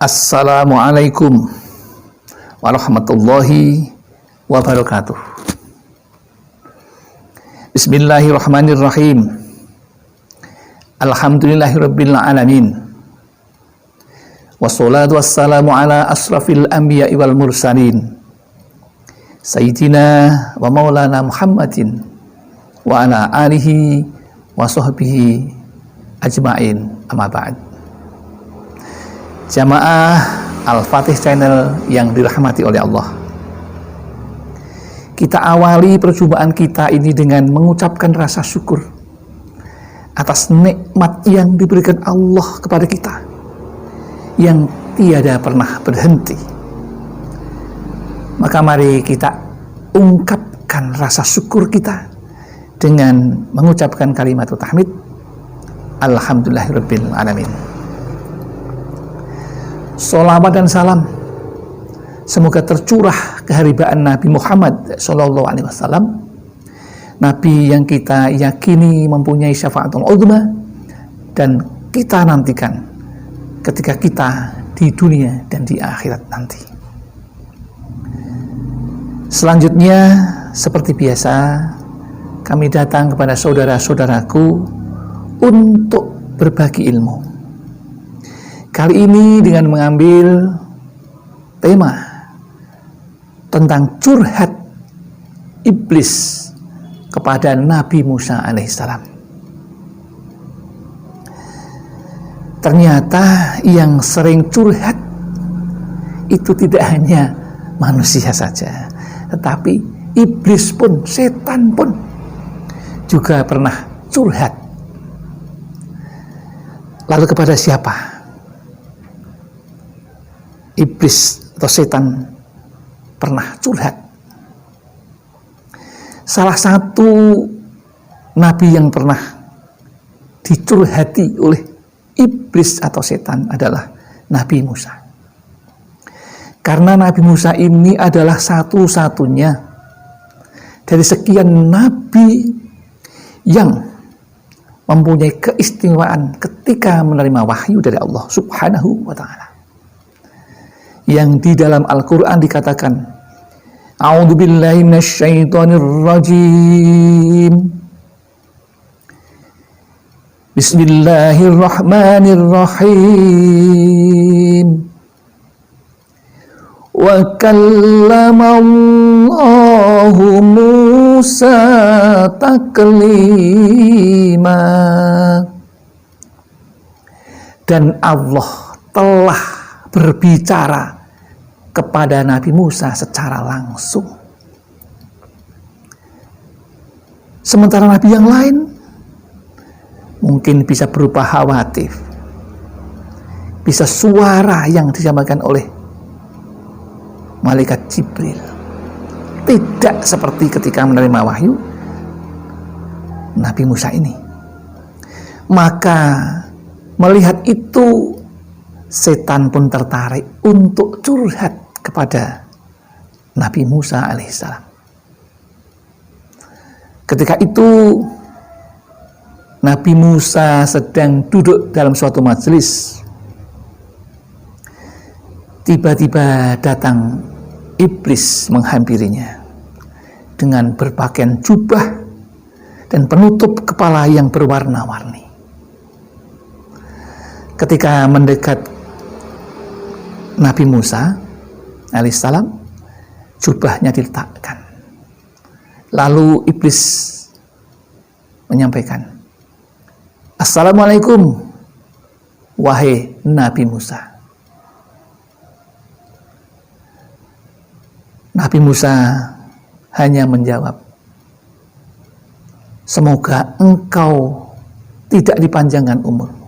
Assalamualaikum warahmatullahi wabarakatuh. Bismillahirrahmanirrahim. Alhamdulillahirabbil alamin. Wassalatu wassalamu ala asrafil anbiya'i wal mursalin. Sayyidina wa maulana Muhammadin wa ala alihi wa sahbihi ajma'in, amma ba'd. Jamaah Al-Fatih Channel yang dirahmati oleh Allah, kita awali perjumpaan kita ini dengan mengucapkan rasa syukur atas nikmat yang diberikan Allah kepada kita yang tiada pernah berhenti. Maka mari kita ungkapkan rasa syukur kita dengan mengucapkan kalimat tahmid, Alhamdulillahirabbil alamin. Sholawat dan salam semoga tercurah keharibaan Nabi Muhammad SAW, Nabi yang kita yakini mempunyai syafaatul uzma dan kita nantikan ketika kita di dunia dan di akhirat nanti. Selanjutnya, seperti biasa, kami datang kepada saudara-saudaraku untuk berbagi ilmu. Kali ini dengan mengambil tema tentang curhat iblis kepada Nabi Musa alaihissalam. Ternyata yang sering curhat itu tidak hanya manusia saja, tetapi iblis pun, setan pun juga pernah curhat. Lalu kepada siapa iblis atau setan pernah curhat? Salah satu nabi yang pernah dicurhati oleh iblis atau setan adalah Nabi Musa. Karena Nabi Musa ini adalah satu-satunya dari sekian nabi yang mempunyai keistimewaan ketika menerima wahyu dari Allah Subhanahu wa ta'ala. Yang di dalam Al-Quran dikatakan, A'udzubillahi minasyaitonirrajim. Bismillahirrahmanirrahim. Wa kallamallahu Musa taklima. Dan Allah telah berbicara kepada Nabi Musa secara langsung. Sementara nabi yang lain mungkin bisa berupa hawatif, bisa suara yang disampaikan oleh malaikat Jibril. Tidak seperti ketika menerima wahyu Nabi Musa ini. Maka melihat itu, setan pun tertarik untuk curhat kepada Nabi Musa alaihissalam. Ketika itu Nabi Musa sedang duduk dalam suatu majelis. Tiba-tiba datang iblis menghampirinya dengan berpakaian jubah dan penutup kepala yang berwarna-warni. Ketika mendekat Nabi Musa alaihissalam, jubahnya diletakkan. Lalu iblis menyampaikan, Assalamualaikum, wahai Nabi Musa. Nabi Musa hanya menjawab, semoga engkau tidak dipanjangkan umur.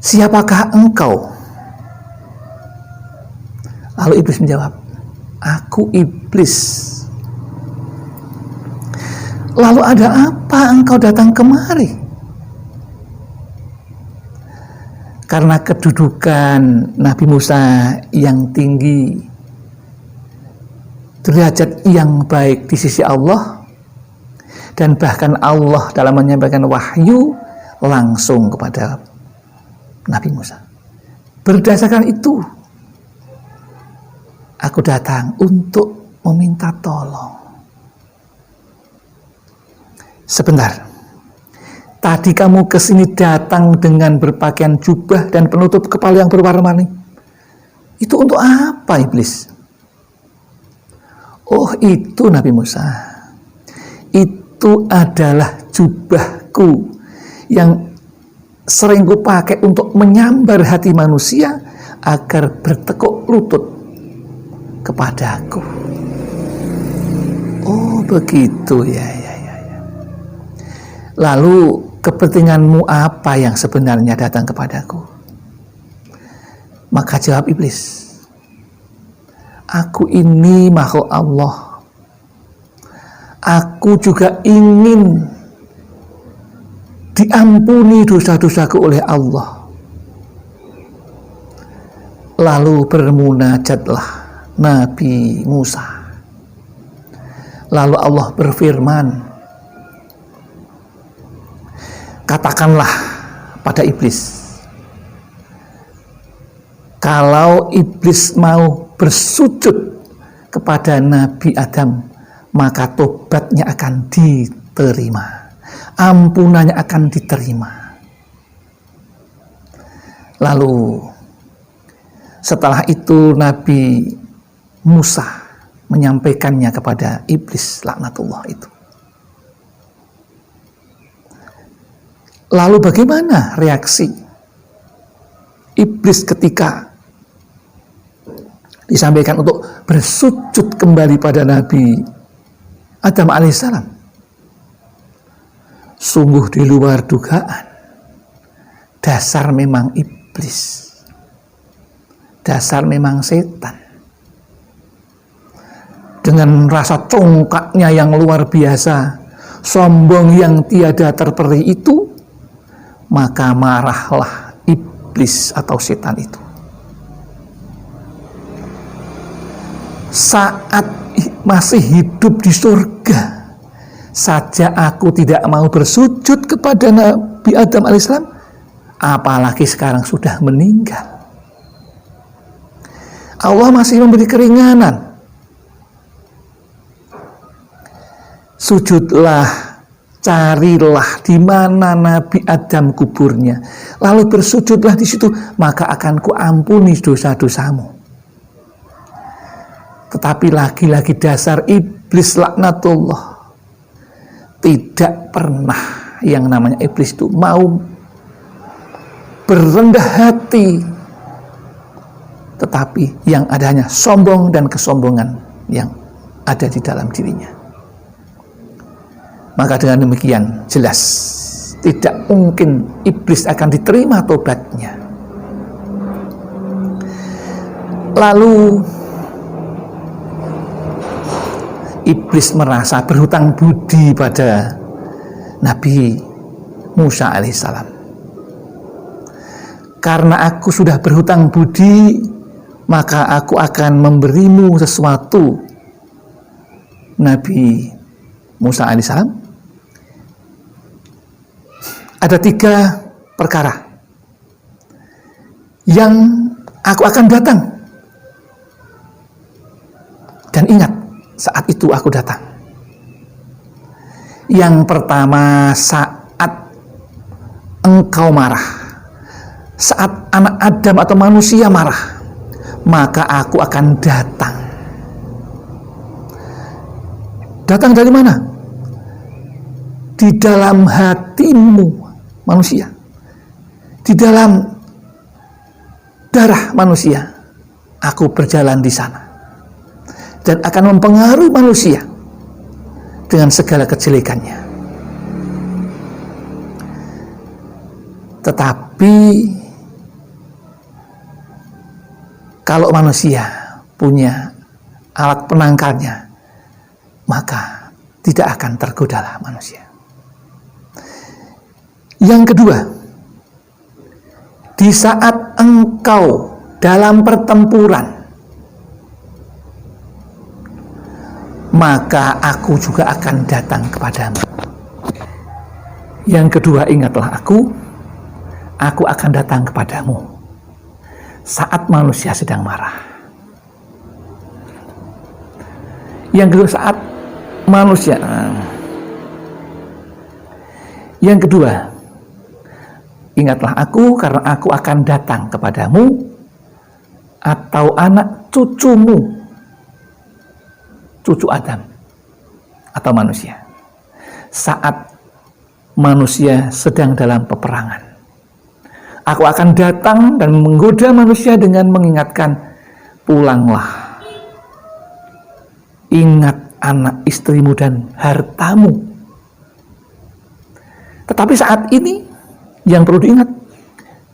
Siapakah engkau? Lalu iblis menjawab, aku iblis. Lalu ada apa engkau datang kemari? Karena kedudukan Nabi Musa yang tinggi, derajat yang baik di sisi Allah, dan bahkan Allah dalam menyampaikan wahyu langsung kepada Nabi Musa. Berdasarkan itu, aku datang untuk meminta tolong. Sebentar, tadi kamu kesini datang dengan berpakaian jubah dan penutup kepala yang berwarna-warni. Itu untuk apa, iblis? Oh, itu Nabi Musa. Itu adalah jubahku yang sering kupakai untuk menyambar hati manusia agar bertekuk lutut kepadaku. Oh, begitu ya. Lalu kepentinganmu apa yang sebenarnya datang kepadaku? Maka jawab iblis, aku ini makhluk Allah. Aku juga ingin diampuni dosa-dosaku oleh Allah. Lalu bermunajatlah Nabi Musa. Lalu Allah berfirman, katakanlah pada iblis, kalau iblis mau bersujud kepada Nabi Adam, maka tobatnya akan diterima, ampunannya akan diterima. Lalu setelah itu Nabi Musa menyampaikannya kepada iblis laknatullah itu. Lalu bagaimana reaksi iblis ketika disampaikan untuk bersujud kembali pada Nabi Adam alaihissalam? Sungguh di luar dugaan. Dasar memang iblis. Dasar memang setan. Dengan rasa congkaknya yang luar biasa, sombong yang tiada terperi itu, maka marahlah iblis atau setan itu. Saat masih hidup di surga saja aku tidak mau bersujud kepada Nabi Adam alaihissalam, apalagi sekarang sudah meninggal. Allah masih memberi keringanan. Sujudlah, carilah di mana Nabi Adam kuburnya, lalu bersujudlah di situ, maka akan kuampuni dosa-dosamu. Tetapi lagi-lagi dasar iblis laknatullah, tidak pernah yang namanya iblis itu mau berendah hati, tetapi yang adanya sombong dan kesombongan yang ada di dalam dirinya. Maka dengan demikian jelas tidak mungkin iblis akan diterima tobatnya. Lalu iblis merasa berhutang budi pada Nabi Musa alaihissalam. Karena aku sudah berhutang budi, maka aku akan memberimu sesuatu. Nabi Musa alaihissalam, ada 3 perkara yang aku akan datang. Dan ingat, saat itu aku datang. Yang pertama, saat engkau marah, saat anak Adam atau manusia marah, maka aku akan datang. Datang dari mana? Di dalam hatimu manusia, di dalam darah manusia, aku berjalan di sana dan akan mempengaruhi manusia dengan segala kejelekannya. Tetapi kalau manusia punya alat penangkalnya, maka tidak akan tergodalah manusia. Yang kedua, di saat engkau dalam pertempuran, maka aku juga akan datang kepadamu. Yang kedua, ingatlah aku aku akan datang kepadamu saat manusia sedang marah. Yang kedua, saat manusia. Yang kedua, ingatlah aku karena aku akan datang kepadamu atau anak cucumu, cucu Adam atau manusia, saat manusia sedang dalam peperangan. Aku akan datang dan menggoda manusia dengan mengingatkan, pulanglah, ingat anak istrimu dan hartamu. Tetapi saat ini yang perlu diingat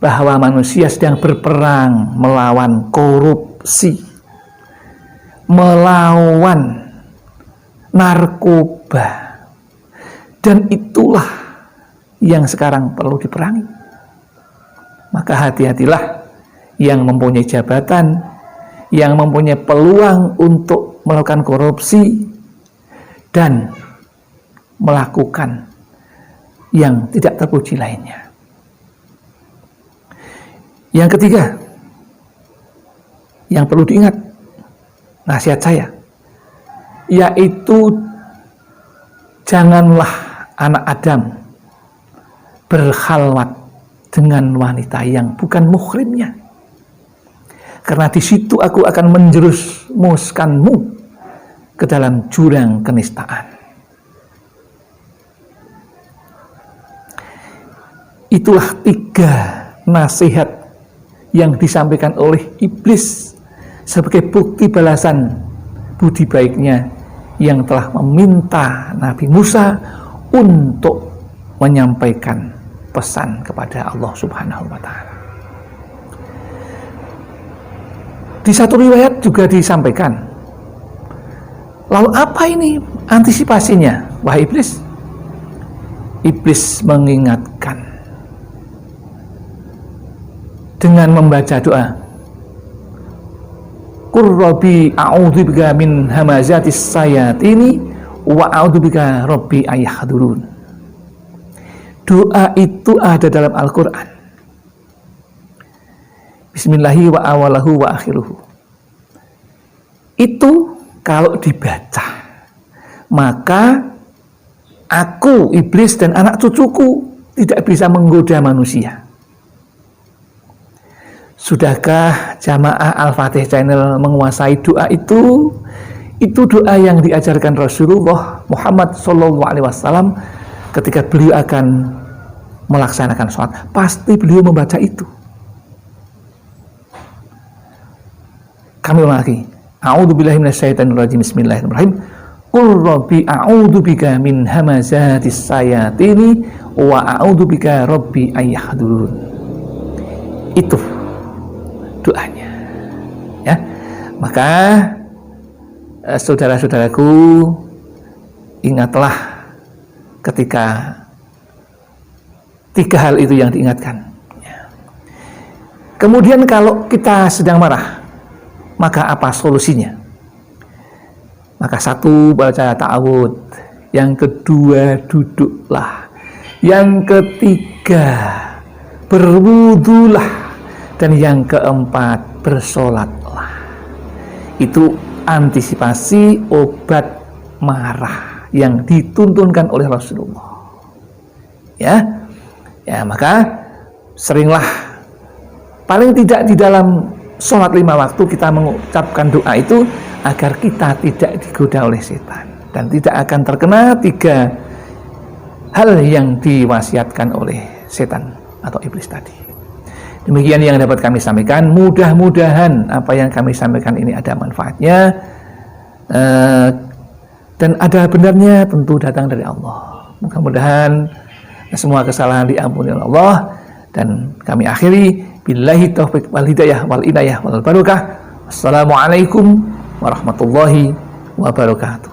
bahwa manusia sedang berperang melawan korupsi, melawan narkoba, dan itulah yang sekarang perlu diperangi. Maka hati-hatilah yang mempunyai jabatan, yang mempunyai peluang untuk melakukan korupsi dan melakukan yang tidak terpuji lainnya. Yang ketiga, yang perlu diingat, nasihat saya, yaitu janganlah anak Adam berkhalwat dengan wanita yang bukan muhrimnya, karena di situ aku akan menjerumuskanmu ke dalam jurang kenistaan. Itulah 3 nasihat yang disampaikan oleh iblis sebagai bukti balasan budi baiknya yang telah meminta Nabi Musa untuk menyampaikan pesan kepada Allah Subhanahu wa Ta'ala. Di satu riwayat juga disampaikan, lalu apa ini antisipasinya, wahai iblis? Iblis mengingatkan dengan membaca doa, Qur Rabbi a'udzubika min hamazatis sayatini wa a'udzubika Rabbi ayahdurun. Doa itu ada dalam Al-Quran. Bismillahi wa awalahu wa akhiruhu. Itu kalau dibaca, maka aku, iblis, dan anak cucuku tidak bisa menggoda manusia. Sudahkah jamaah Al-Fatih Channel menguasai doa itu? Itu doa yang diajarkan Rasulullah Muhammad SAW ketika beliau akan melaksanakan sholat. Pasti beliau membaca itu. Kami ulang lagi. A'udzubillahi minasyaitonirrajim. Bismillahirrahmanirrahim. Qul Rabbi a'udzubika min hamazatis sayatini wa a'udzubika Rabbi ayahdurun. Itu doanya, ya. Maka saudara-saudaraku, ingatlah ketika 3 hal itu yang diingatkan, ya. Kemudian kalau kita sedang marah, maka apa solusinya? Maka 1, baca ta'awud. Yang kedua, duduklah. Yang ketiga, berwudulah. Dan yang keempat, bersolatlah. Itu antisipasi obat marah yang dituntunkan oleh Rasulullah. Ya, maka seringlah, paling tidak di dalam sholat 5 waktu kita mengucapkan doa itu agar kita tidak digoda oleh setan dan tidak akan terkena 3 hal yang diwasiatkan oleh setan atau iblis tadi. Demikian yang dapat kami sampaikan. Mudah-mudahan apa yang kami sampaikan ini ada manfaatnya dan ada benarnya, tentu datang dari Allah. Mudah-mudahan semua kesalahan diampuni oleh Allah. Dan kami akhiri, billahi taufiq wal hidayah wal inayah wal barakah. Assalamualaikum warahmatullahi wabarakatuh.